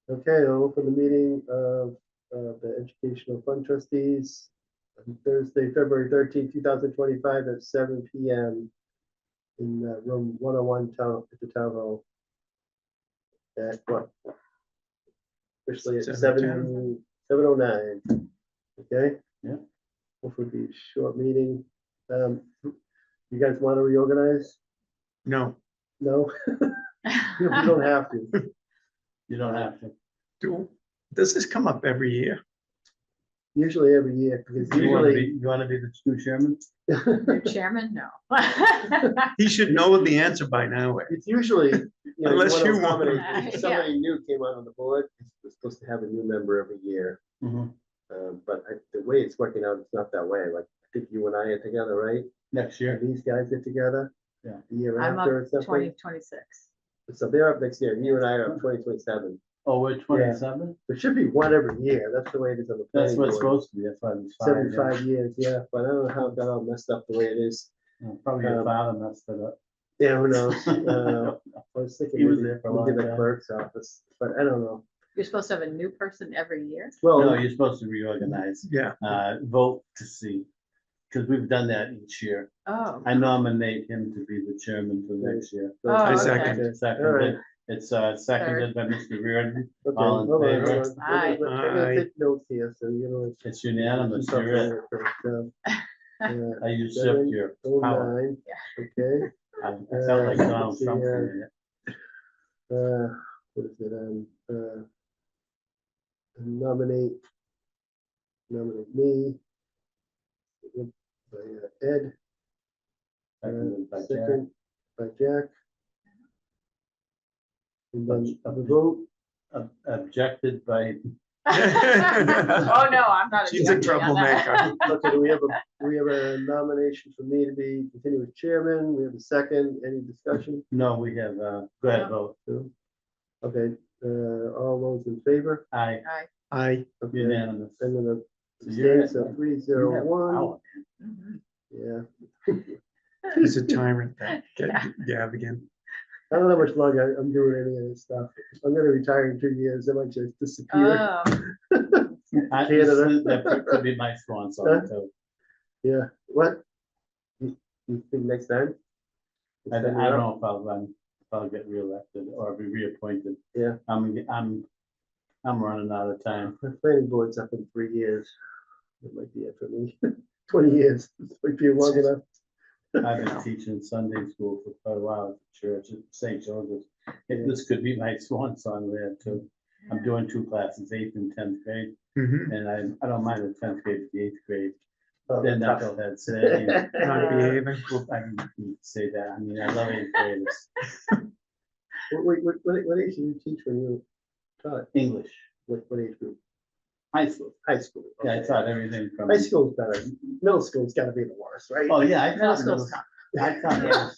Okay, I'll open the meeting of the Educational Fund Trustees on Thursday, February 13th, 2025 at 7 p.m. in room 101 at the town hall. At what? Officially at 7:09. Okay? Yeah. Hopefully it'll be a short meeting. You guys want to reorganize? No. No? You don't have to. You don't have to. Does this come up every year? Usually every year, because You want to usually. be the new chairman? New chairman? No. He should know the answer by now. It's usually, Unless you want. If somebody new came on the board, we're supposed to have a new member every year. Mhm. But the way it's working out, it's not that way. Like, I think you and I are together, right? Next And year. these guys get together. Yeah. The year I'm after or up something. 2026. So they're up next year. You and I are up 2027. Oh, we're 27? There should be one every year. That's the way it is on the That's planning what it's board. supposed to be. That's why it's 75 years, yeah. But I don't know how it got all messed up the way it is. Probably your father messed it up. Yeah, who knows? I was thinking He was maybe there for a we long did the time. clerk's office, but I don't know. You're supposed to have a new person every year? Well, No, you're supposed to reorganize, Yeah. vote to see, because we've done that each year. Oh. I nominate him to be the chairman for next year. Oh, I okay. second. Seconded. It's seconded by Mr. Reardon. okay, All in hold on, favor? hold on. Aye. I'm gonna take notes here, so you know. It's unanimous. You're it. I usurped your power. 7:09, okay. I felt like Donald let's see, Trump. For a minute. What is it, nominate me. By Ed, Seconded by Jack. second by Jack. And then Ob- the vote, Objected by, Oh, no, I'm not. She's a objecting on that. troublemaker. okay, we have a nomination for me to be continuous chairman. We have a second. Any discussion? no, we have, go ahead, vote. No? Okay, all those in favor? Aye, Aye. I, Okay, unanimous. and then the So you're abstain, it, so man. 301. Power. Mhm. Yeah, he's a tyrant. That Gav again. I don't know how much longer I'm doing any of this stuff. I'm gonna retire in 2 years. I might just disappear. Oh, Canada. That could be my swan song too. Yeah, what? You think next time? I don't know if I'll run, if I'll get reelected or be reappointed. Yeah. I'm running out of time. My planning board's up in 3 years. It might be it for me. 20 years, might be long enough. I've been teaching Sunday school for quite a while at the church at St. Joseph's. This could be my swan song there too. I'm doing 2 classes, 8th and 10th grade, Mhm. and I don't mind the 10th grade, the 8th grade. Oh, Then tough. knucklehead say, Not behaving. I can say that. I mean, I love 8th graders. What age did you teach when you taught? English, What age group? high school. High school. Yeah, I okay. taught everything from. High school's better. Middle school's gotta be the worst, right? Oh, yeah, I middle taught school's tough. I taught those.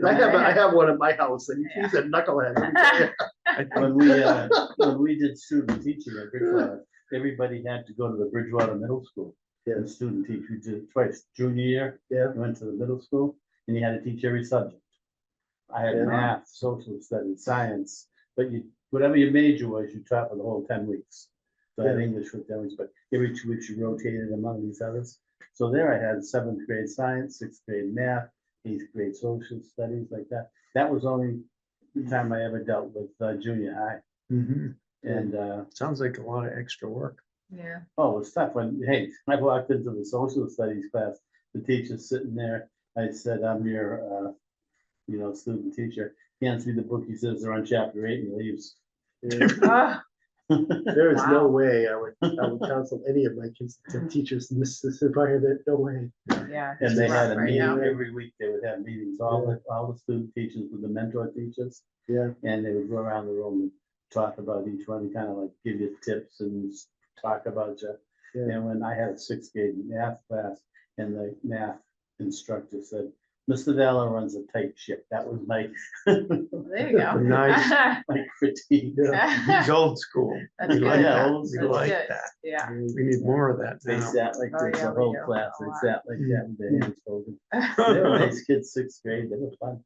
I have one at my house and he's a knucklehead. let me tell you. I think When we did student teaching at Bridgewater, everybody had to go to the Bridgewater Middle School. Yeah. And student teach, we did it twice, junior year, Yeah. we went to the middle school, and you had to teach every subject. I had Yeah. math, social studies, science, but whatever your major was, you taught for the whole 10 weeks. So I had Yeah. English for 10 weeks, but every 2 weeks you rotated among these others. So there I had 7th grade science, 6th grade math, 8th grade social studies, like that. That was only the time I ever dealt with junior high. Mhm. And Sounds like a lot of extra work. Yeah. oh, it was tough when, hey, I walked into the social studies class, the teacher's sitting there. I said, I'm your, student teacher. He hands me the book, he says they're on chapter 8 and leaves. Yeah. Oh, There is no Wow. way I would counsel any of my kids to teachers in this environment. No way. yeah. And they it's had rough a right meeting now. every week, they would have meetings, all the student teachers with the mentor teachers. Yeah. And they would go around the room and talk about each one, kind of like give you tips and talk about you. Yeah. And when I had a 6th grade math class and the math instructor said, Mr. Dalla runs a tight ship. That was my, There you go. Nice. my critique. Yeah. He's old school. That's We good. like Yeah, that. old We school. like Good. that. Yeah. We need more of that They now. sat like Oh, this, yeah, the we whole do. class, A they lot. sat like that with their hands folded. They were nice kids, 6th grade, they were fun.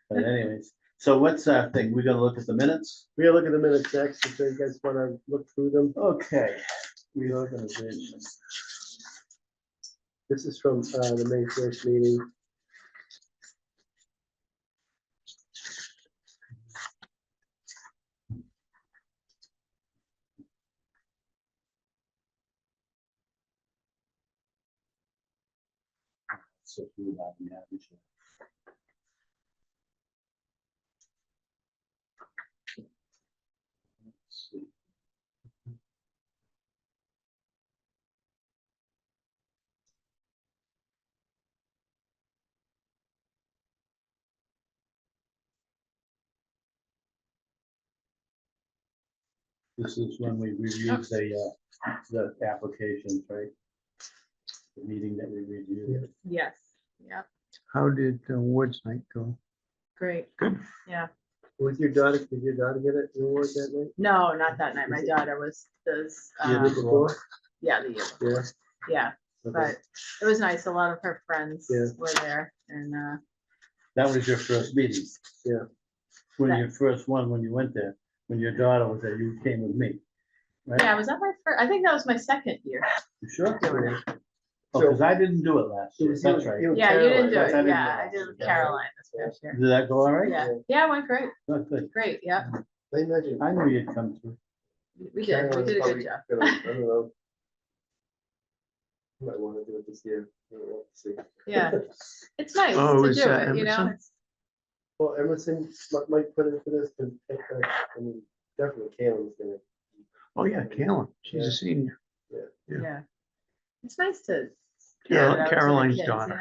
But anyways, So what's our thing? We're gonna look at the minutes? We're gonna look at the minutes next, if you guys wanna look through them. Okay. Reorganization. This is from the May 1st meeting. So we have the average. Let's see. This is when we reviewed the applications, right? The meeting that we reviewed. Yes, yeah, How did Woods night go? great. Good. Yeah, Was your daughter, did your daughter get it reward that night? no, not that night. My daughter was, Yeah, The year before? yeah, the year before. Yeah. Yeah, Okay. but it was nice. A lot of her friends Yeah. were there and, That was your first meeting. Yeah. When That- your first one, when you went there, when your daughter was there, you came with me. Right? yeah, was that my first? I think that was my second year You sure? doing it. Oh, because I didn't do it last It year. was you That's and- right. you and Yeah, you didn't do That's- I it. didn't Yeah, do I it. did with Yeah. Caroline this past year. Did that go all right? Yeah, yeah, it went great. Good, good. Great, yeah. I imagine. I knew you'd come through. We did a good job. I don't know. Might wanna do it this year. I don't know, we'll see. Yeah, it's nice Oh, to is do that it, you know? Emerson? It's- Well, Emerson might put in for this, but I mean, definitely Kalen's gonna. Oh, yeah, Kalen, she's Yeah. a senior. Yeah. Yeah. It's nice to. Yeah, get it out to the Caroline's kids, daughter.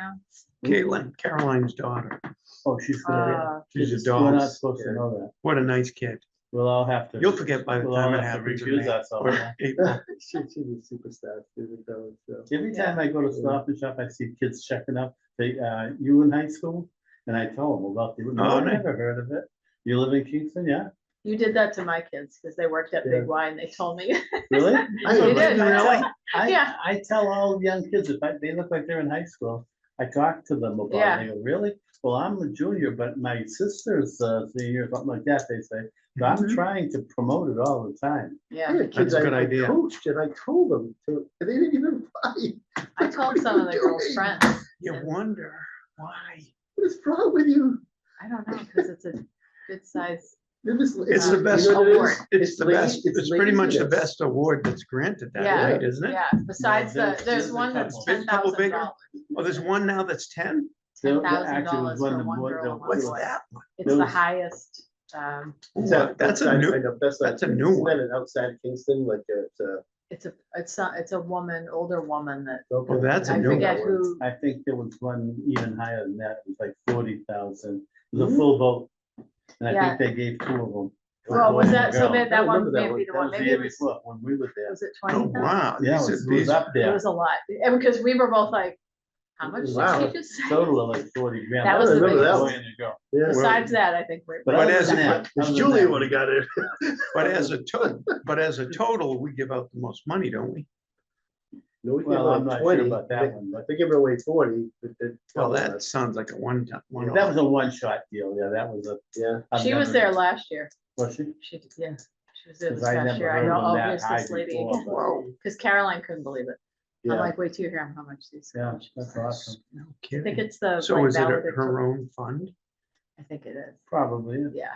you know? Caitlin, Caroline's daughter. Oh, she's gonna Uh, She's a be. We're not doll. supposed to know that. What a nice kid. We'll all have to. You'll forget by the we'll all time it have to happens in recuse May ourselves. or April. She's a superstar student though, so. Every Yeah. time I go to Stop and Shop, I see kids checking up, you in high school? And I tell them about you. No, Oh, I nice. never heard of it. You live in Kingston, yeah? You did that to my kids because they worked at Yeah. Big Y and they told me. Really? I You did. Really? Yeah. I tell all young kids, if they look like they're in high school, I talk to them about Yeah. it. They go, really? Well, I'm a junior, but my sister's senior, something like that, they say. So I'm Mhm. trying to promote it all the time. I Yeah, had kids That's a good I idea. coached and I told them to, and they didn't even buy. I told some of the girls' friends. You and wonder why. What is wrong with you? I don't know, because it's a good size. You're just- It's the you best know what it is? award. It's the lazy- best, it's pretty much the laziness. best award that's granted that Yeah. night, isn't it? Yeah, besides No, there's there's a one that's couple. There's a couple bigger? $10,000. Oh, there's one now that's 10? There $10,000 actually was one for that one more- girl there and one What's boy. that one? It's There the was- highest, That's a I new, know, that's that's a new one. Isn't that outside of Kingston, like it's a woman, older woman that, Oh, that's a I new forget one. who, I think there was one even higher than that, it was like 40,000. It was Mhm. a full boat. And I Yeah. think they gave 2 of them. well, was that, so Girl. that I one remember that may one. be the That one, was the maybe year it was, before, when we were there. was it Oh, 20,000? wow. Yeah, these it are- was these- up It there. was a lot, and because we were both like, how much did Wow. she just say? Total of like 40 grand. That was the Boy biggest. and a girl. Yeah. Besides that, I think we're. But But other as than a- that- other than Julia that, would have got it. But as a total, we give out the most money, don't we? No, we give Well, I'm away not 20. sure about that one, but They give away 40, but Well, that sounds like a one-time, one. that was a one-shot deal, yeah, that was a. yeah. I've She was never- there last year. Was she? She, yeah, she was there this 'Cause I past never year. I heard know, of oh, that here's high this lady before, again. but- Whoa, Because Caroline couldn't believe it. I'm Yeah. like, wait till you hear how much these. Yeah, scholarships that's are. awesome. no I think kidding. it's the. So like, is it her valedictorian. own fund? I think it is. Probably. yeah.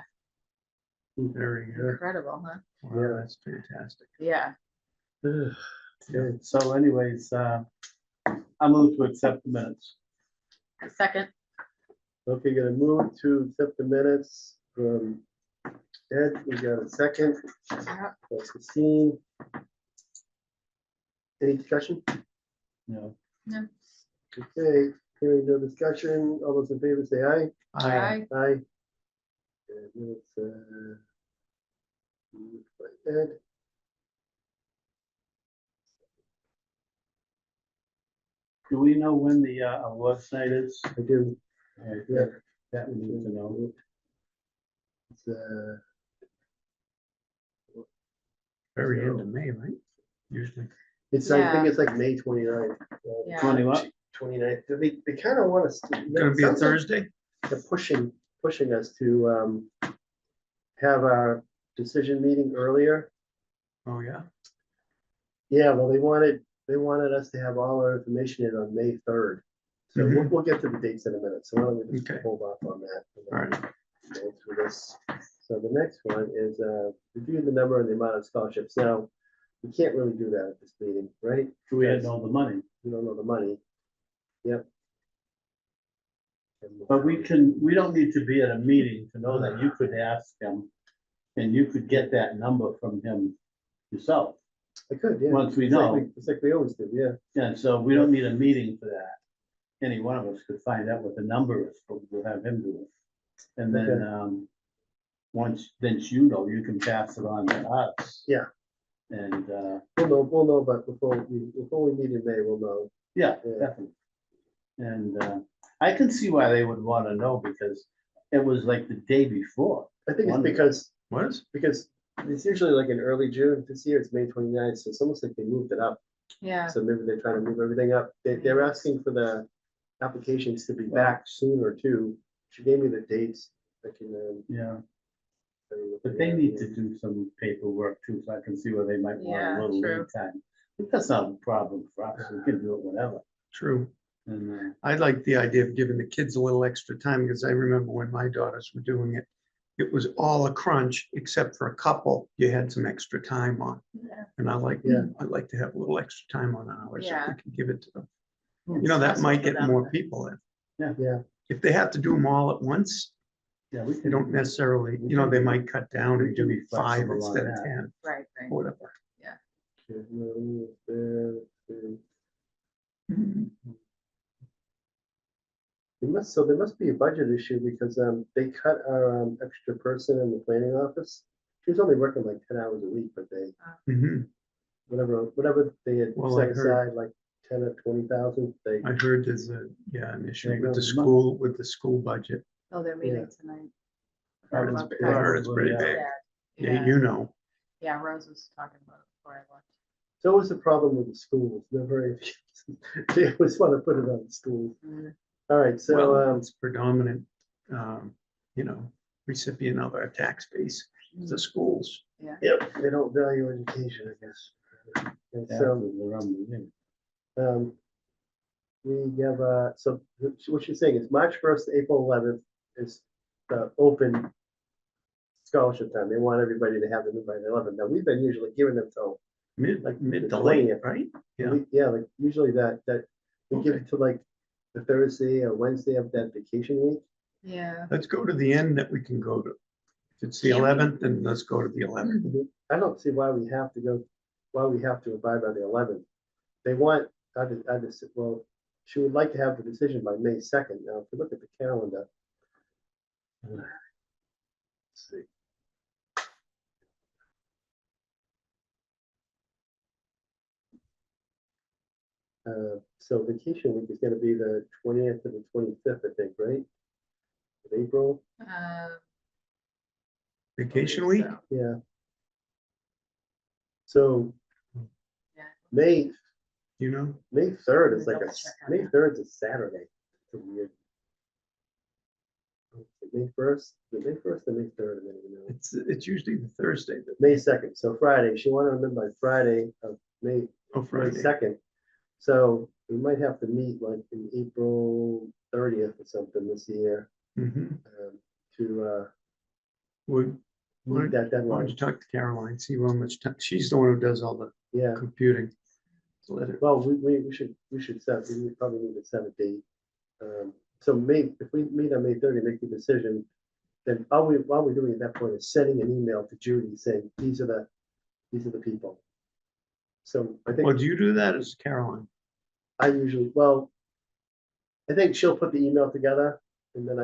Yeah, Very good. incredible, huh? Wow, Yeah. that's fantastic. Yeah, Okay. So anyways, I move to accept the minutes. a second. Okay, gonna move to accept the minutes from Ed, we got a second, Yeah. Christine. Any discussion? You know, Okay, hearing no discussion, all those in favor say aye. Aye. Aye. And minutes, moved by Ed. do we know when the awards night is? I do, All right, Yeah. That we need to know. it's, Very end of May, right? Usually. it's, I think Yeah. it's like May 29th. Yeah. 20 what? 29th, they kind of want us. Gonna be a Thursday? They're pushing pushing us to have our decision meeting earlier. Oh, yeah. Yeah, well, they wanted us to have all our information in on May 3rd. So we'll get to the dates in a minute. So why don't we just Okay. hold off on that? And All then right. go through this. So the next one is review the number and the amount of scholarships. Now, we can't really do that at this meeting, right? We had all the money, We don't know the money. Yep. but we don't need to be at a meeting to know that. You could ask him and you could get that number from him yourself. I could, yeah. Once we It's like know. It's like we always do, yeah. And so we don't need a meeting for that. Any one of us could find out what the number is, but we'll have him do it. And then, once you know, you can pass it on to us. Yeah. And, We'll know, but before we meet in May, we'll know. yeah, Yeah. definitely. And, I can see why they would want to know, because it was like the day before. I think it's Wonderful. because it's usually like in early June. This year it's May 29th, so it's almost like they moved it up. Yeah, So maybe they're trying to move everything up. They're asking for the applications to be back sooner too. She gave me the dates. I can, Yeah, tell you what but they they are need here. to do some paperwork too, so I can see where they might want Yeah, a little true. lead time. But that's not a problem for us. We can do it whenever. True. And, I like the idea of giving the kids a little extra time, because I remember when my daughters were doing it, it was all a crunch, except for a couple you had some extra time on. yeah. And I like Yeah. to have a little extra time on ours, if Yeah. we can give it to them. Hmm. You know, that It's might stressful get for more them. people in. Yeah, If they have to do them all at once, yeah, we they can. don't necessarily, We you know, can they be- might cut down we and can do be 5 flexible on instead of that. 10, Right, right. or whatever. okay, no, there, there. Mhm. There must be a budget issue because they cut our extra person in the planning office. She was only working like 10 hours a week, but they Mhm. whatever they had Well, I set heard- aside, like 10 or 20,000, they I heard there's an issue There with the goes school budget. Oh, they're meeting tonight. I heard About it's- I heard it's pretty Probably, big. Yeah, Yeah, you know. yeah, Rose was talking about it before I left. So what's the problem with the schools? Never, they always want to put it on the schools. Mm. All right, so Well, it's predominant, you know, recipient of our tax base, the schools. yep, they don't value education, I guess. And so we have so what she's saying is March 1st to April 11th is the open scholarship time. They want everybody to have it by the 11th. Now we've been usually giving them till Mid Like to the late, 20th. right? Yeah. yeah, like usually that we give Okay. it to like the Thursday or Wednesday of that vacation week. Yeah, Let's go to the end that we can go to. If it's the Can we? 11th, then let's go to the 11th. I don't see why we have to abide by the 11th. They want, I just, well, she would like to have the decision by May 2nd. Now, if you look at the calendar. Let's see. So vacation week is gonna be the 20th to the 25th, I think, right? Of April, Vacation week? so, yeah. So yeah. May You know, May 3rd is like Double check on May that. 3rd is a Saturday. It's a weird. May 1st, May 1st or May 3rd, I don't even know. it's usually the Thursday, that May 2nd, so Friday. She wanted them in by Friday of May oh, May Friday. 2nd. So we might have to meet like in April 30th or something this year Mhm. to Would, why meet that don't you deadline. talk to Caroline, see how much time, she's the one who does all the Yeah, computing. So let her, well, we should set, we probably need to set a date. So if we meet on May 30th, make the decision, then all we're doing at that point is sending an email to Judy saying, these are the people. So I well, think do you do that as Caroline? I usually, I think she'll put the email together and then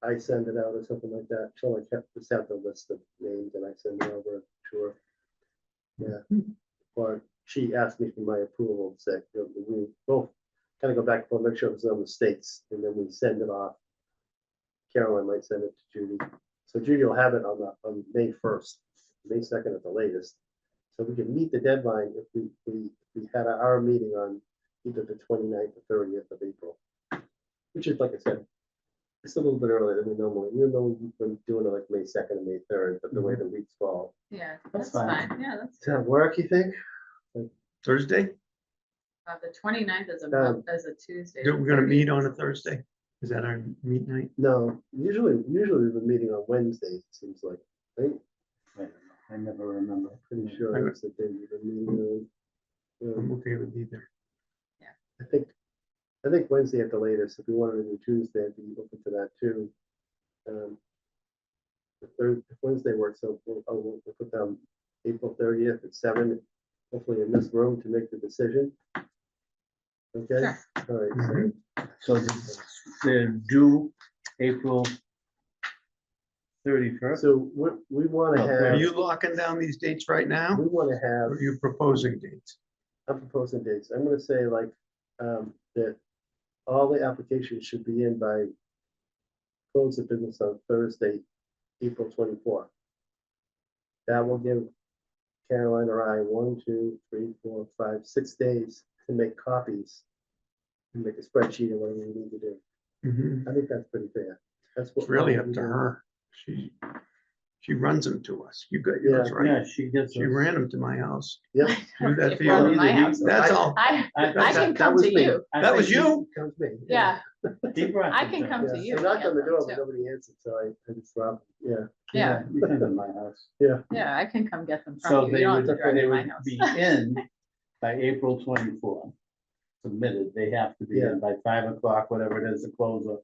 I send it out or something like that. She'll like just have the list of names and I send it over to her. Yeah. Or she asked me for my approval, say, we both kind of go back and make sure there's no mistakes, and then we send it off. Caroline might send it to Judy. So Judy will have it on May 1st, May 2nd at the latest. So we can meet the deadline if we had our meeting on either the 29th or 30th of April. Which is, like I said, It's a little bit earlier than we normally, even though we've been doing it like May 2nd and May 3rd, but the way the weeks fall. Yeah, That's that's fine. fine. Yeah, that's, Does that work, you think? Thursday? the 29th is a, is a Tuesday. We're the gonna 30th meet on a is- Thursday? Is that our meet night? No, usually we've been meeting on Wednesdays, it seems like, right? I never remember. Pretty sure I- it's the day we've been meeting. I'm okay with either. I think Wednesday at the latest, if we wanted to do Tuesday, I'd be open to that too. If Wednesday works, so we'll put down April 30th at 7, hopefully in this room to make the decision. Okay, Sure. all right, so Mhm. So they're due April 31st. So we want to Well, Are have, you locking down these dates right now? we want to Or have, are you proposing dates? I'm proposing dates. I'm going to say like that all the applications should be in by close of business on Thursday, April 24th. That will give Caroline or I 1, 2, 3, 4, 5, 6 days to make copies and make a spreadsheet or whatever we need to do. Mhm. I think that's pretty fair. That's what. It's really we up to do. her. She runs them to us. You got yours, Yeah. right? Yeah, she gets. She ran them to my house. Yep. Do that If for you're you. in my house. That's all. I I can that come was to me. you. That was you? Comes me. Yeah, He brought I them can to come us. to Yeah, you. I knocked on the Yeah, door, too. but nobody answered, so I just dropped. Yeah. Yeah, You come to my house. yeah, I can come get them So from you. You they don't have would, to drive they to my would house. be in by April 24th. Submitted, they have to be Yeah. in by 5 o'clock, whatever it is, to close a,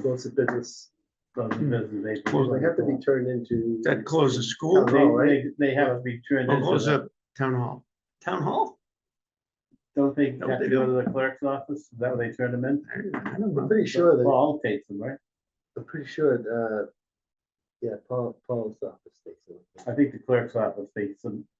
Close of business. close the business. April Close- They have to be 24th. turned into. That closes school. Town hall, right? They have to be turned Oh, into, close the- up town hall. Town hall? don't they Don't have they to go do? to the clerk's office? Is that where they turn them in? I don't I'm know. pretty sure that, Paul takes them, right? I'm pretty sure, yeah, Paul's office takes it. I think the clerk's office,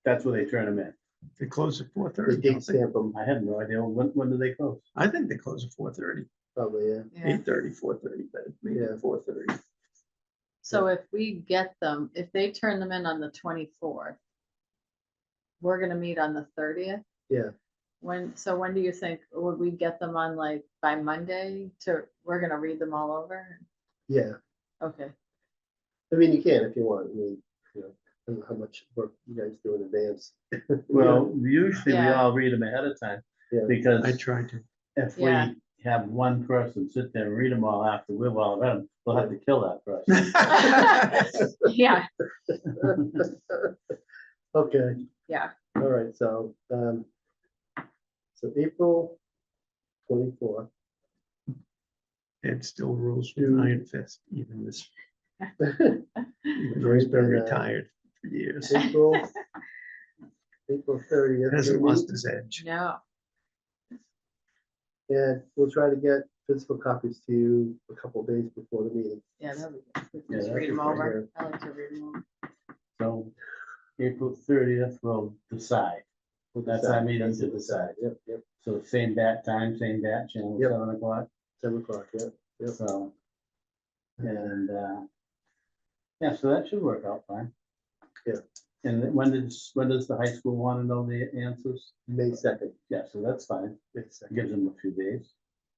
that's where they turn them in. They close at They 4:30. date don't they? stamp them, I have no idea, when do they close? I think they close at 4:30, probably, yeah. Yeah. 8:30, 4:30, but maybe Yeah. 4:30. So if we get them, if they turn them in on the 24th, we're gonna meet on the 30th? Yeah. When do you think, would we get them on like by Monday we're gonna read them all over? Yeah, Okay, I mean, you can if you want, I mean, you know, I don't know how much work you guys do in advance. Well, usually we Yeah. all read them ahead of time, Yeah. because I tried to. if Yeah. we have one person sit there and read them all after we've all read them, we'll have to kill that person. yeah, Okay, yeah, all right, so April 24th. It still rules with Do- Iron Fist, even this, even though he's been Right, retired for years. April 30th. Hasn't we lost meet, his edge. no, And we'll try to get physical copies to you a couple days before the meeting. yeah, that'd be good. We can Yeah, just that'd read be them great. over. I like to read them over. So April 30th, we'll decide. We'll That's decide. our meeting That's to it, decide. Yep, yep, So same bat time, same bat channel, Yep. 7 o'clock, 7 o'clock, yep. Yep. so. And, yeah, so that should work out fine. Yeah. And then when does the high school want to know the answers? May 2nd. Yeah, so that's fine. May 2nd. Gives them a few days.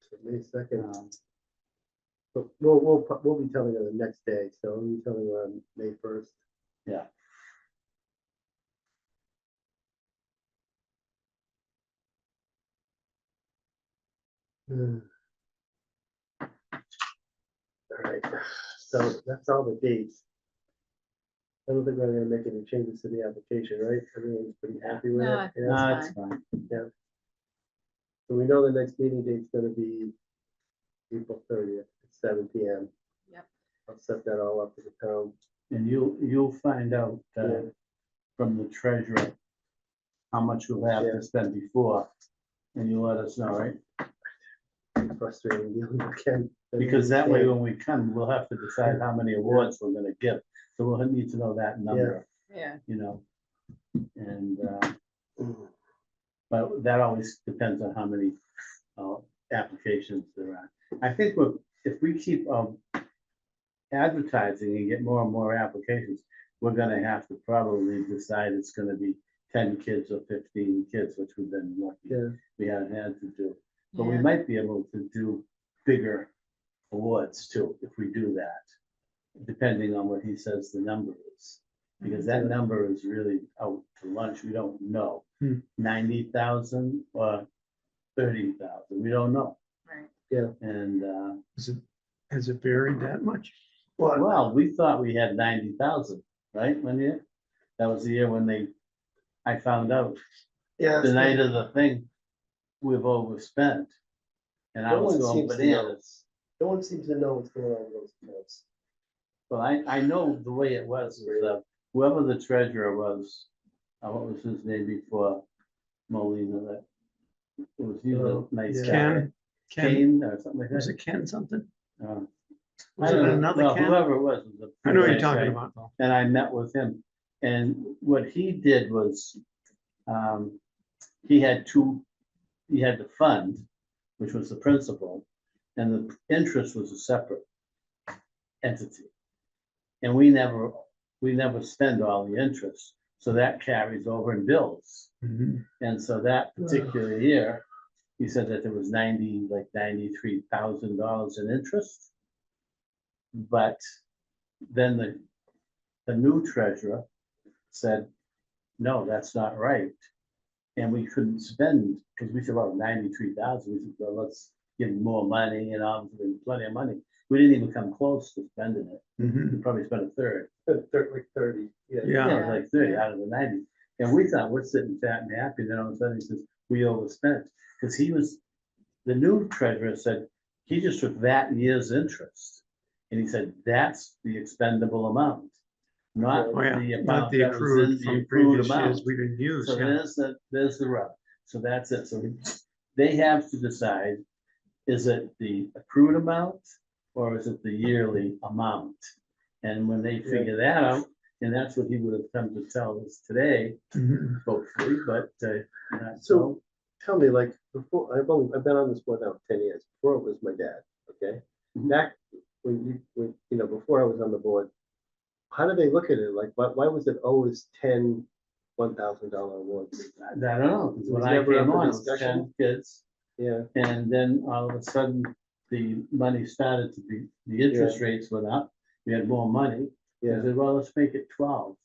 So May 2nd. Um, But we'll be telling her the next day, so we'll be telling her on May 1st. Yeah. All right, so that's all the dates. I don't think we're gonna make any changes to the application, right? Everyone's pretty happy with No, it. I think Yeah. No, That's it's fine. So we know the next meeting date's gonna be April 30th at 7 PM. Yep. I'll set that all up for the town. And you'll find out Yeah. from the treasurer how much we'll have Yeah. to spend before, and you'll let us know, right? Frustrating dealing with Ken. Because that way, when we come, we'll have to decide how many awards we're gonna give. So we'll need to know that number, Yeah, you know? And, Mm. but that always depends on how many applications there are. I think if we keep advertising and get more and more applications, we're gonna have to probably decide it's gonna be 10 kids or 15 kids, which we've been lucky Yeah, we haven't had to do. But we yeah. might be able to do bigger awards too, if we do that, depending on what he says the number is. Because that number is really out to lunch, we don't know. Hmm. 90,000 or 30,000, we don't know. Right. And, Has it varied that much? well, we thought we had 90,000, right, one year? That was the year when I found out, Yeah. the night of the thing, we've overspent. And I No was one going seems to know. bananas. No one seems to know what's going on with those accounts. Well, I know the way it was, whoever the treasurer was, what was his name before Molina, that, it was, he was a nice yeah. guy. Ken, Kane or something like was that. it Ken something? Uh, Was I it don't know. another Well, Ken? whoever it was a I know what you're nice talking guy. about, though. And I met with him, and what he did was, he had the fund, which was the principal, and the interest was a separate entity. And we never spend all the interest, so that carries over in bills. Mhm. And so that particular year, he said that there was $93,000 in interest. But then the new treasurer said, no, that's not right. And we couldn't spend, because we said, well, 93,000, we said, well, let's give him more money and obviously plenty of money. We didn't even come close to spending it. Mhm. We probably spent a third. Like 30, yeah. Yeah. Yeah, it was like 30 Yeah. out of the 90. And we thought we're sitting fat and happy. Then all of a sudden he says, we overspent. Because the new treasurer said, he just took that year's interest. And he said, that's the expendable amount, not Oh, yeah, the not amount the that was in accrued the from accrued previous amount. years we didn't use, So yeah. there's the rub. So that's it. So they have to decide, is it the accrued amount or is it the yearly amount? And when they figure that out, and that's what he would have come to tell us today, Mhm. hopefully, but not So tell me, like, before, I've been on this board now for 10 years. Before it was my dad, okay? Mhm. Back before I was on the board, how do they look at it? Like, why was it always 10 $1,000 awards? I don't know, 'cause It when was I never came up for on, it was discussion? 10 kids, Yeah, and then all of a sudden, the money started to be, the interest rates went up, we had more money. I yeah. said, well, let's make it 12,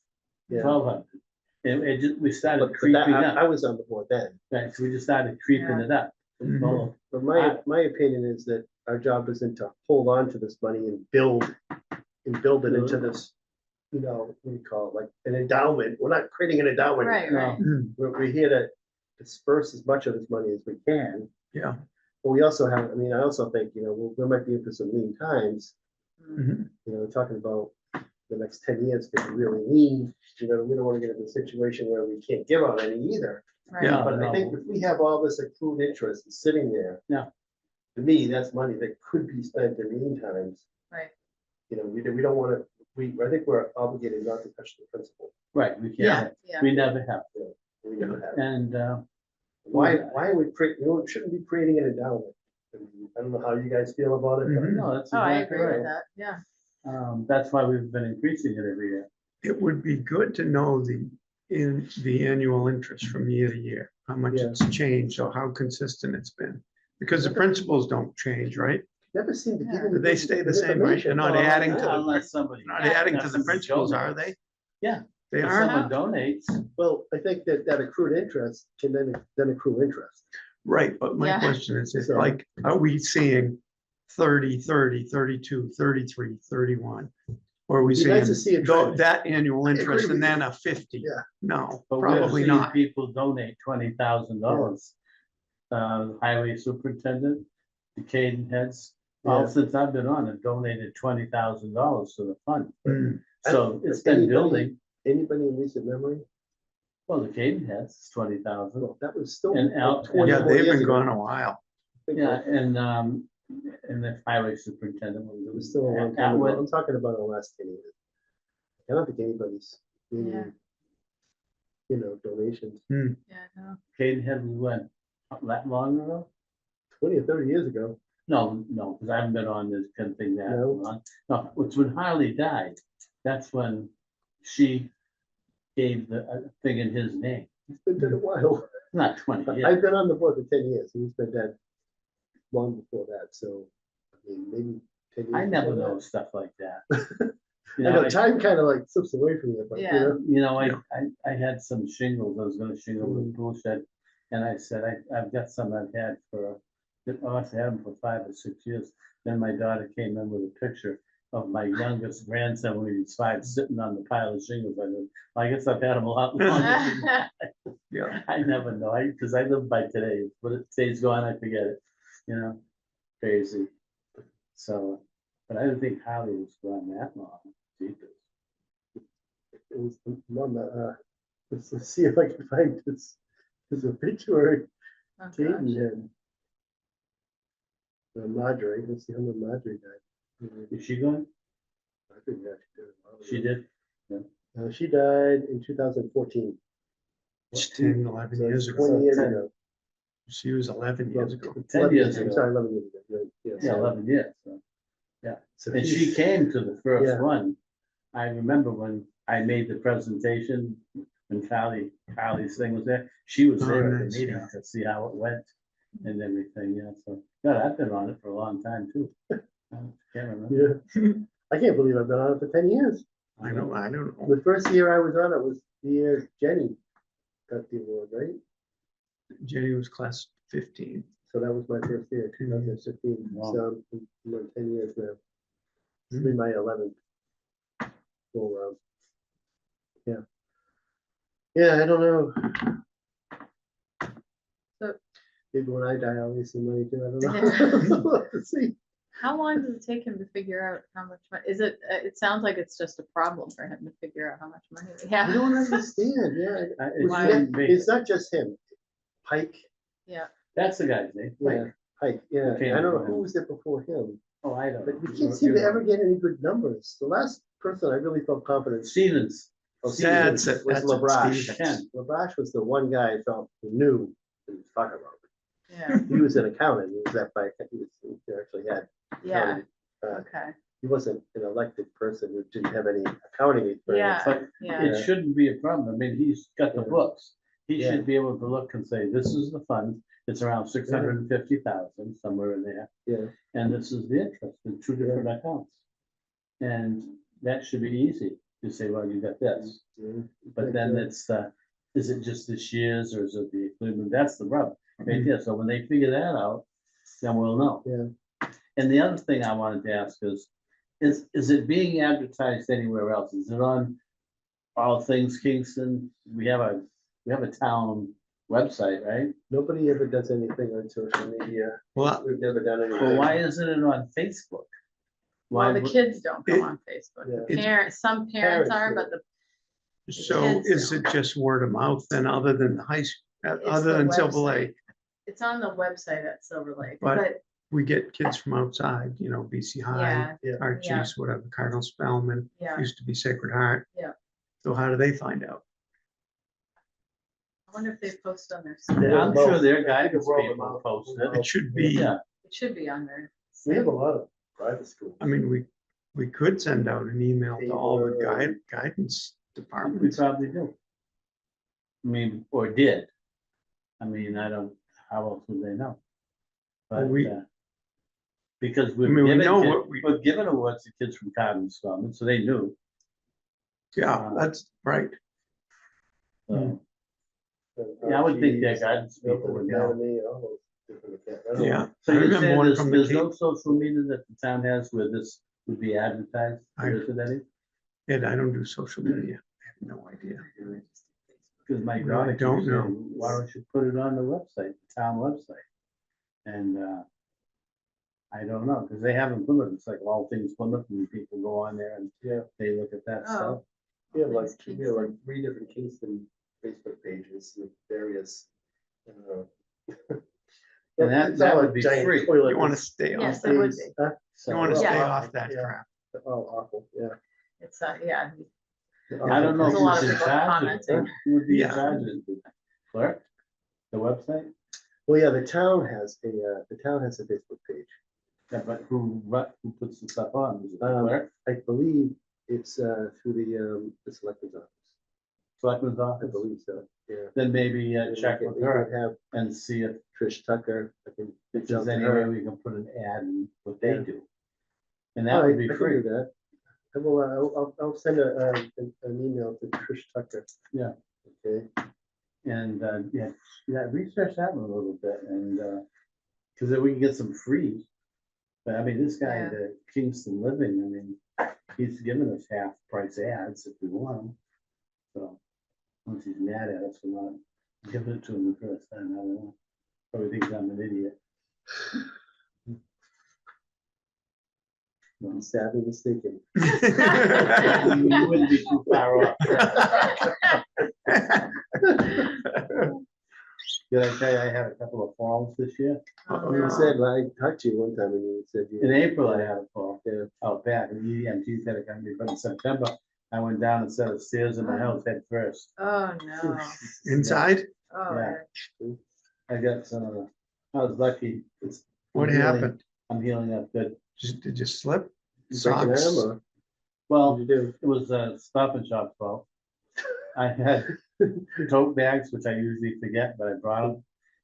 Yeah. 1,200. And it just, we started But creeping I up, was on the board then. right, so we just started creeping Yeah. it up. Mhm. Well, But my opinion is that our job isn't to hold on to this money and build it into this, what do you call it, like an endowment. We're not creating an endowment. Right, no, right. Mhm. We're here to disperse as much of this money as we can. Yeah. But we also have, I also think, we might be in for some lean times. Mhm. We're talking about the next 10 years could be really lean. We don't want to get in a situation where we can't give out any either. Right. Yeah. But I think if we have all this accrued interest sitting there. Yeah. To me, that's money that could be spent in lean times. Right. We don't want to, I think we're obligated not to touch the principal. right, we Yeah, can't, yeah. we never have, We never have. and, Why are we create, shouldn't be creating an endowment. I don't know how you guys feel about it, but Mhm. no, that's Oh, I exactly agree with right. that, yeah. That's why we've been increasing it every year. It would be good to know the annual interest from year to year, how much Yeah. it's changed or how consistent it's been. Because the principles don't change, right? never seem to give. Yeah. me They stay the same, right? They're not Well, adding to Yeah, the, unless somebody. not Yeah. adding to unless the somebody principles, are donates. they? Yeah. They If are? someone donates, Well, I think that accrued interest can then accrue interest. Right, but my Yeah. question is, So- like, are we seeing 30, 30, 32, 33, 31? Or are we It'd be nice to seeing see a trend. that annual I agree interest with and you. then a 50? Yeah. No, but we've probably seen not. people donate $20,000. Highway superintendent, the Caden heads, all Yeah. since I've been on, have donated $20,000 to the fund. Mm. So it's been Anybody- building. Anybody in recent memory? Well, the Caden heads, it's 20,000. Well, that was still. And Al- 20 Yeah, they've years been ago. gone a while. I think Yeah, and the highway superintendent. It was still a long time ago. Atwood. I'm talking about the last 10 years. I don't think anybody's, Yeah. donations Yeah, no. Caden head was when, that long ago? 20 or 30 years ago. No, because I haven't been on this kind of thing that No. long. No, it's when Harley died. That's when she gave the thing in his name. It's been dead a while. Not 20 years. I've been on the board for 10 years. He's been dead long before that. So, maybe 10 I years never before know that. stuff like that. I know time kind of like slips away from you, but you Yeah. know. You know, Yeah. I had some shingles, I was gonna shingle the pool shed, and I said, I've got some I've had for, I've had them for 5 or 6 years. Then my daughter came in with a picture of my youngest grandson when he was 5, sitting on the pile of shingles. I said, I guess I've had them a lot longer than that. Yeah, I never know, because I live by today, but it stays gone, I forget it, you know, crazy. So, but I didn't think Holly was gone that long. Jeepers. It was Mom. Let's see if I can find this. There's a picture Oh, Katie gosh. had. Marjorie. Let's see how much Marjorie died. Is she gone? I think yeah, she did. a while She ago. did? She died in 2014. it's 10, 11 So years it's ago. 20 years 10. ago. She was 11 years ago. 10 11 years ago. Sorry, 11 years ago. Yeah, Yeah, so- 11 years. So. so And she she's- came to the first Yeah. one. I remember when I made the presentation, when Carly's thing was there, she was Oh, there at the nice, meeting yeah. to see how it went and everything, yeah, so, God, I've been on it for a long time too. I can't remember. Yeah. I can't believe I've been on it for 10 years. I don't know. The first year I was on it was the year Jenny got the award, right? Jenny was class 15. So that was my first year, 2015. Wow. So I'm on 10 years now. This Hmm. will be my 11th go round. Yeah. Yeah, I don't know. So- Maybe when I die, I'll leave some money too. I don't know. We'll have to see. How long does it take him to figure out how much money, is it, it sounds like it's just a problem for him to figure out how much money we I have. don't understand. Yeah. It Why? shouldn't be. It's not just him. Pike. Yeah, That's the guy's name. Yeah. Pike. Yeah. Okay, I don't know before who him. was there before him. Oh, I don't know. But we can't seem to ever get any good numbers. The last person I really felt confident Stevens. Oh, That's Stevens it. was That's it, Labrash. Stevens. Ken. Labrash was the one guy I felt who knew what he was talking about. yeah, He was an accountant. He was that by, he actually had yeah, accounting. okay, He wasn't an elected person who didn't have any accounting experience. yeah, But yeah, it shouldn't be a problem. I mean, he's got the Yeah. books. He Yeah. should be able to look and say, this is the fund. It's around 650,000, somewhere in there. Yeah, And this is the interest in 2 different accounts. And that should be easy to say, well, you got this. yeah. But then Yeah. it's, is it just this year's or is it the equipment? That's the rub right there. So when they figure that out, then we'll know. Yeah. And the other thing I wanted to ask is it being advertised anywhere else? Is it on All Things Kingston? We have a town website, right? Nobody ever does anything on social media. Well, We've never done anything. Well, why isn't it on Facebook? well, the would- kids don't go It- on Facebook, Yeah. the parents, some parents Parents are, do. but the, so kids is don't. it just word of mouth then, other than the high, other the than Silver website. Lake? it's on the website at Silver Lake, But- but, We get kids from outside, BC High, yeah, Archie's, whatever, Cardinal Spellman, yeah, used to be Sacred Heart. Yeah. So how do they find out? I wonder if they post on their, Yeah. I'm sure their I think guidance it's word of people mouth. post It it. should be, Yeah, it should be on there. We have a lot of private schools. I mean, we could send out an email to all the guidance we departments. probably do. I mean, or did. I mean, I don't, how else would they know? Well, But, we- because I mean, we know what we've given awards to kids from Cotton Spellman, so they knew. Yeah, that's right. So, Yeah, I would think their guidance people Milton would know. Academy, all those different academies. I don't know. Yeah. So I you're remember saying one there's, from the there's no Cape. social media that the town has where this would be advertised? I- Is it any? And I don't do social media. I have no idea. Because my Really daughter don't keeps know. saying, why don't you put it on the website, the town website? And, I don't know, because they haven't Plymouth, it's like All Things Plymouth, and people go on there and Yeah, they look at that stuff. Oh, we have like, Thanks, we have like Kingston. 3 different Kingston Facebook pages with various. And that- It's that all would a be giant free. toilet You want to with stay off, Yes, it would these- be. huh? So, you want to Well, stay yeah. off that Yeah. crap. Oh, awful, yeah. it's, yeah, I don't know There's a lot who's of in people charge of commenting. it. Who would be in Yeah. charge of it? The clerk? The website? Well, yeah, the town has a Facebook page. Yeah, but who puts the stuff on? Is it the Um, clerk? I believe it's through the selectmen's office. Selectman's I office? believe so, yeah. Then maybe And check we with could her Have and see if Trish Tucker, I can reach out there's to any way her. we can put an ad in what they Yeah. do. And that would be I can free. do that. I will, I'll send an email to Trish Tucker. Yeah. Okay, And, research that one a little bit and, cause then we can get some free. But I mean, this guy, Yeah. the Kingston Living, I mean, he's giving us half price ads if we want them. So, once he's mad at us for not giving it to him the first time, I don't know. Probably thinks I'm an idiot. I'm sadly mistaken. You wouldn't be too far off. Did I tell you I had a couple of falls this year? Oh, You no. said, I talked to you one time and you said you. In April, I had a fall Yeah. out back, and the EMT said it got me, but in September, I went down a set of stairs in my house head first. Oh, no. Inside, Oh, Yeah. yeah. I got some, I was lucky. It's- what I'm healing- happened? I'm healing up good. Did you slip? You break an arm Socks. or Well, what did you do? it was a Stop and Shop fault. I had tote bags, which I usually forget, but I brought them.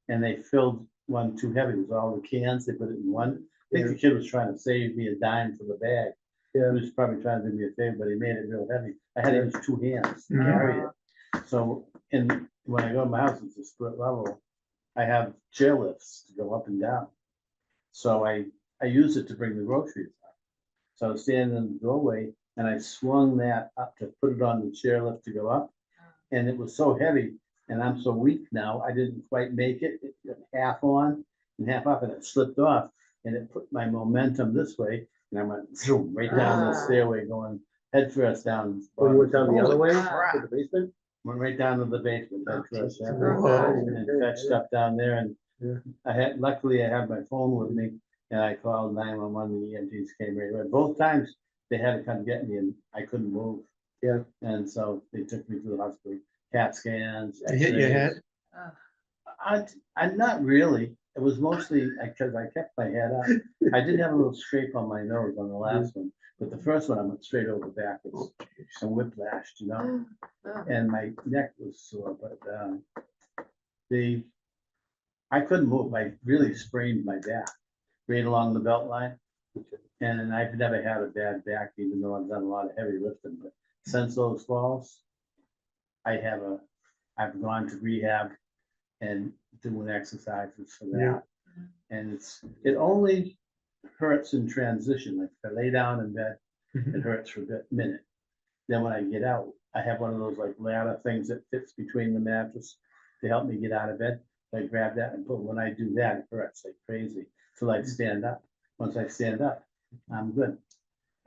And they filled one too heavy. It was all the cans. They put it in one. I think the kid was trying to save me a dime for the bag. He Yeah, was probably trying to do me a favor, but he made it real heavy. I had to use two hands to Mhm. carry it. So, and when I go to my house, it's a split level. I have chair lifts to go up and down. So I use it to bring the groceries up. So I was standing in the doorway and I swung that up to put it on the chairlift to go up. And it was so heavy and I'm so weak now, I didn't quite make it. It got half on and half off and it slipped off. And it put my momentum this way and I went zoom right down the Ah. stairway going head first down. when you went down the other way crap. to the basement? Went right down to the basement head first. Yeah. Whoa. And fetched up down there and Yeah. luckily I had my phone with me and I called 911, the EMTs came right away. Both times they had to come get me and I couldn't move. Yeah. And so they took me to the hospital, CAT scans. You hit your X-rays. head? Oh, I'm not really. It was mostly because I kept my head up. I did have a little scrape on my nose on the last one, but the first one I went straight over backwards and whiplashed, you know? oh. And my neck was sore, but I couldn't move. I really sprained my back right along the belt line. And I've never had a bad back, even though I've done a lot of heavy lifting, but since those falls, I've gone to rehab and doing exercises for Yeah. that. And it only hurts in transition. Like if I lay down in bed, Mhm. it hurts for a minute. Then when I get out, I have one of those like ladder things that fits between the mattress to help me get out of bed. I grab that and pull. When I do that, it hurts like crazy. So I stand up. Once I stand up, I'm good.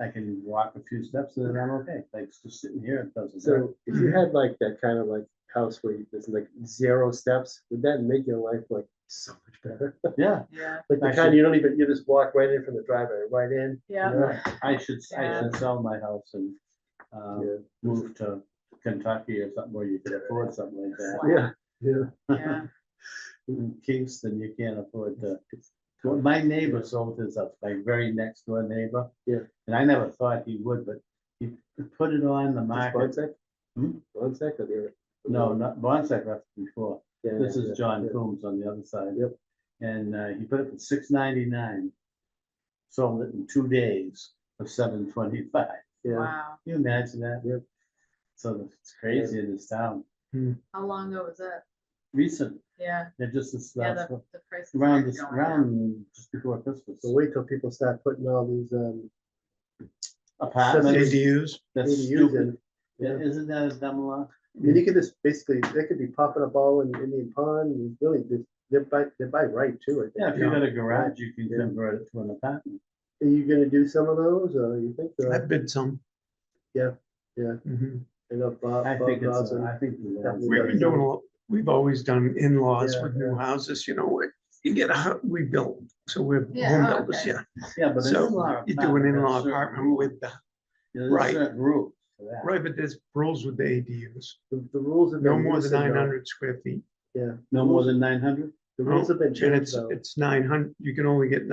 I can walk a few steps and then I'm okay. Like just sitting here, it doesn't hurt. So if you had like that kind of like house where there's like 0 steps, would that make your life like so much better? Yeah, Yeah, Like the I kind should- you don't even, you just walk right in from the driveway, right in. yeah. you know? I should Yeah. sell my house and Yeah. move to Kentucky or something where you could afford something like that. Yeah, yeah. Yeah. In Kingston, you can't afford to. Well, my neighbor sold his up, my very next door neighbor. Yeah. And I never thought he would, but he put it on the Just market. Bonsack? Hmm? Bonsack or the other? No, not Bonsack left before. Yeah, This yeah, is John yeah. Coombs on the other side. Yep. And he put it for $6.99. Sold it in 2 days for $7.25. Yeah, Wow. Can you imagine that? Yep. So it's crazy in this town. How long ago was that? Recent, Yeah, they're just this yeah, last, the prices around are this, going down. around just before Christmas. so wait till people start putting all these, Apartments, ADUs? that's ADUs stupid. in. Yeah, Yeah. isn't that a dumb law? I mean, you could just basically, they could be popping up all in Indian Pond, and really, they're by right too, I think. Yeah, if you got a garage, you can Yeah. convert it to an apartment. Are you gonna do some of those, or you think, I bid some. Yeah, Mhm. I know Bob, I Bob think it's, Dawson. I think. the laws- We've We've got been doing a lot, we've always done in-laws Yeah, with new yeah. houses, you know, you get we built, so we're Yeah, home oh, builders, okay. yeah. Yeah, but So in-law you do an apartment has in-law certain apartment rules. with the, You know, there's right. certain rules for that. right, but there's rules with the ADUs. The rules have been. No more than loosened, though. 900 square feet. Yeah. No more than 900? The rules have been And changed, though. it's 900, you can only get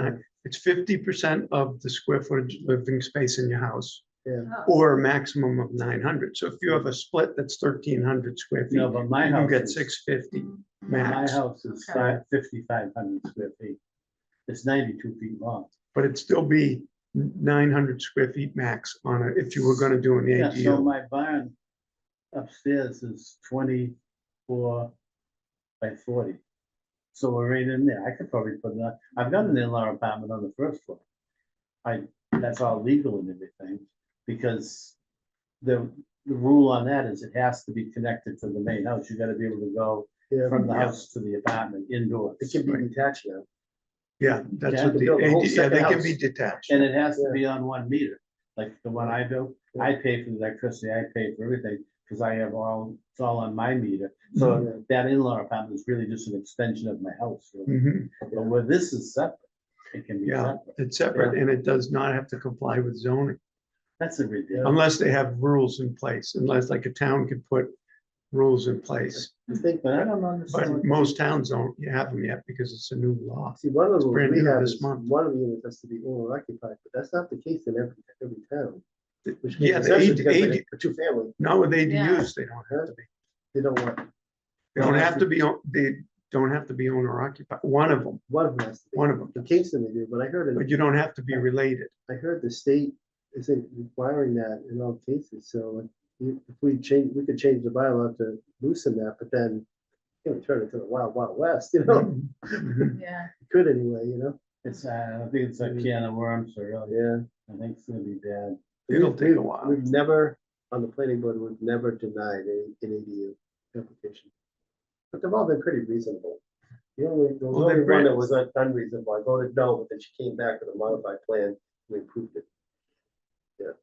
it's 50% of the square footage living space in your house, Yeah, Oh, or a maximum of 900. So if you have a split that's 1,300 square feet, No, but my you can house get is, 650 my max. house is Okay. 5,500 square feet. It's 92 feet long. But it'd still be 900 square feet max on it, if you were gonna do an Yeah, so ADU. my barn upstairs is 24 by 40. So we're right in there. I could probably put that, I've got an in-law apartment on the first floor. That's all legal and everything, because the rule on that is it has to be connected to the main house. You gotta be able to go Yeah, from the Yeah. house to the apartment indoors. it can be detached now. Yeah, that's Yeah, what to the build a whole ADU, yeah, second they can house. be detached. And it has to Yeah. be on one meter, like the one I built. Yeah. I pay for the electricity, I pay for everything, because I have it's all on my meter. So Yeah. that in-law apartment is really just an extension of my house, really. Mhm. But where this is separate, it can be Yeah, separate. it's separate and it does not have to comply with zoning That's a ridiculous. unless they have rules in place, unless like a town could put rules in place. I think, But I don't understand. But what- most towns don't have them yet because it's a new law. see, one of the rules brand we new have this is month. one of the units has to be owner occupied, but that's not the case in every town. Which Yeah, makes the sense AD because like a two-family, not with Yeah. ADUs, they don't have to be. they don't want, They don't have to be, they don't have to be owner occupied, one of them, one of them has to be. one of them. In Kingston they do, but I heard, But you don't have to be related. I heard the state isn't requiring that in all cases, so if we change, we could change the bylaw to loosen that, but then you know, turn it to the wild, wild west, you know, Mhm. Yeah, could anyway, you know, It's, I think it's a can of worms, or really, yeah. I think it's gonna be bad. It'll We've- take a we've- while. We've never, on the planning board, we've never denied an ADU application. But they've all been pretty reasonable. There was Well, only they're one that great. was unreasonable. I voted no, but then she came back with a modified plan, we approved it. Yeah.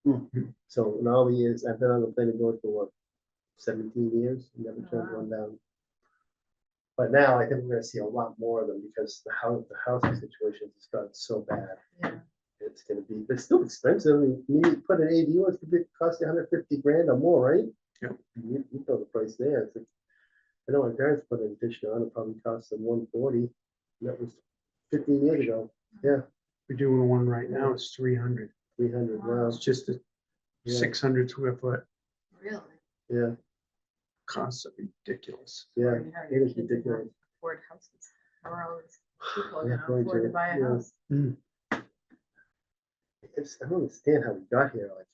Hmm. So in all the years, I've been on the planning board for what, 17 years, never Oh, turned wow. one down. But now I think we're gonna see a lot more of them because the housing situation has gotten so bad. yeah. It's gonna be, but it's still expensive. I mean, you put an ADU, it's gonna cost you 150 grand or more, right? Yep. You know the price there. It's like, I know my parents put an addition on, it probably cost them 140. That was 15 years ago. Yeah, We're doing one right now, it's 300. 300. Wow. It's just a Yeah. 600 square foot, Really? Yeah, costs are ridiculous. yeah. Or, you know, It your is kids are gonna ridiculous. afford houses. How are all these people They're gonna going afford to to, buy a yeah. house? I don't understand how we got here. Like,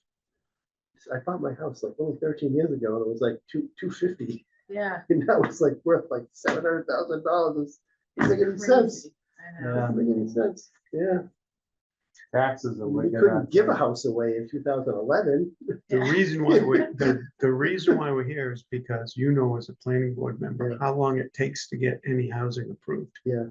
I bought my house like only 13 years ago, and it was like 250. Yeah. And now it's like worth like $700,000. It doesn't make any sense. Crazy. I know. Yeah. Doesn't make any sense. Yeah. Taxes are We wicked. couldn't give a house away in 2011. The Yeah. reason why the reason why we're here is because you know, as a planning board member, Yeah. how long it takes to get any housing approved. Yeah.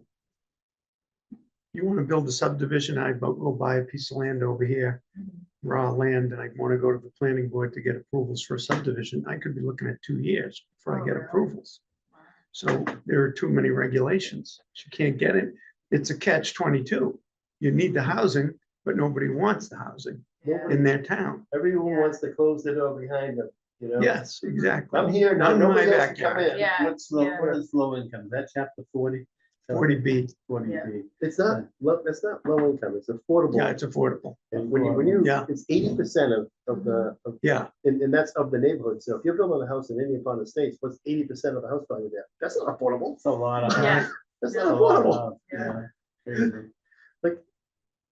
You want to build a subdivision, I go buy a piece of land over here, Mhm. raw land, and I want to go to the planning board to get approvals for a subdivision. I could be looking at 2 years before I Oh, get really? approvals. Wow. So there are too many regulations. You can't get it. It's a catch-22. You need the housing, but nobody wants the housing Yeah. in their town. Everyone Yeah. wants to close the door behind them, you know? Yes, exactly. I'm here now, Not in my nobody else can come backyard. in. Yeah. What's low, Yeah. what is low income? Is that chapter 40? 40B, 40B. It's not, it's not low income, it's affordable. yeah, it's affordable. And when you, Yeah. it's 80% of the, Yeah, and that's of the neighborhood. So if you're building a house in any upon the states, what's 80% of the house value there? That's not affordable. It's a lot of. Yeah. That's a not lot affordable. of, yeah. Crazy.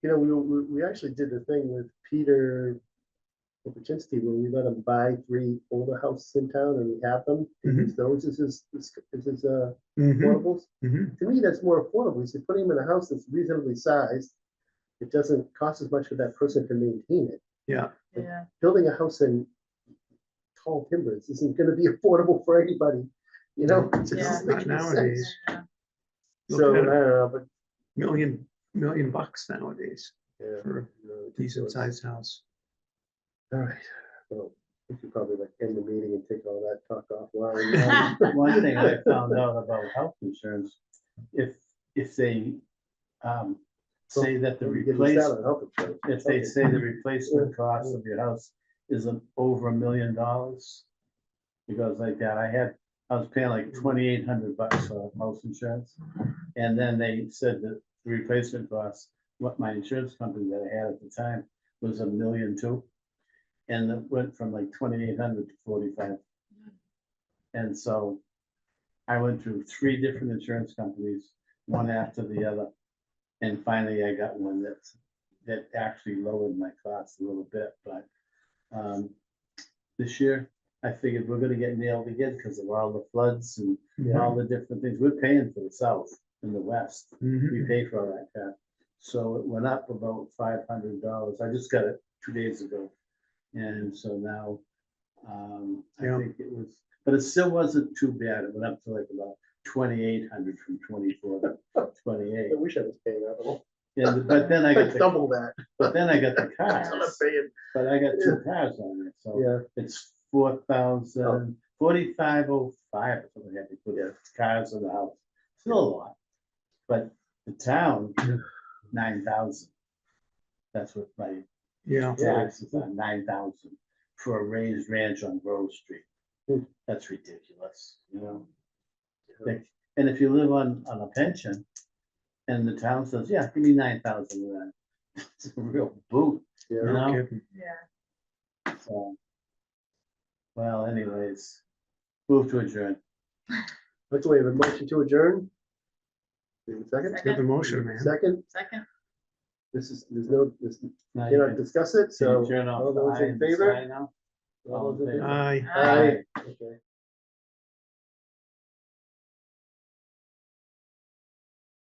You know, we actually did the thing with Peter Kopachinski where we let him buy 3 older houses in town and we have them. He Mhm. used those as his mhm, affordables. mhm. To me, that's more affordable. You should put him in a house that's reasonably sized. It doesn't cost as much for that person to maintain it. Yeah, Yeah. Building a house in tall timbers isn't gonna be affordable for anybody, you know? It just Yeah. doesn't make Not any nowadays. sense. Yeah. So, Look I at don't it. know, but, million bucks nowadays yeah. for a no, it's decent ridiculous. sized house. All right, well, we should probably like end the meeting and take all that talk offline. One thing I found out about health insurance, if they, say that the We're getting started on replace, health insurance. if they Okay. say the replacement cost of your house isn't over $1 million, it goes like that. I was paying like $2,800 for house insurance. And then they said that the replacement cost, what my insurance company that I had at the time was $1.2 million. And it went from like 2,800 to 45. And so I went through 3 different insurance companies, one after the other. And finally I got one that's, that actually lowered my costs a little bit, but, this year, I figured we're gonna get nailed again because of all the floods and all the different things. We're paying for the south and the west. Mhm. We pay for all that crap. So it went up about $500. I just got it 2 days ago. And so now, I Yeah. think it was, but it still wasn't too bad. It went up to like about 2,800 from 24 to 28. I wish I was paying that little. Yeah, but then I got the, Double that. but then I got the That's what I'm cars, paying. but I got two cars on it, so Yeah, it's 4,505 or something like that. Put cars in the house, still a lot. But the town, 9,000. That's what my Yeah, taxes are, 9,000 for a raised ranch on Grove Street. That's ridiculous, you know? Like, and if you live on a pension and the town says, yeah, give me 9,000 of that, it's a real boot, you yeah. no know? kidding. Yeah. So, well, anyways, move to adjourn. Let's wait, a motion to adjourn? Second? Good the motion, man. Second, Second, this, Now you cannot can- discuss it, can you so turn off all the those eye in and the favor? sign now? All those in favor? Aye. Aye. Okay.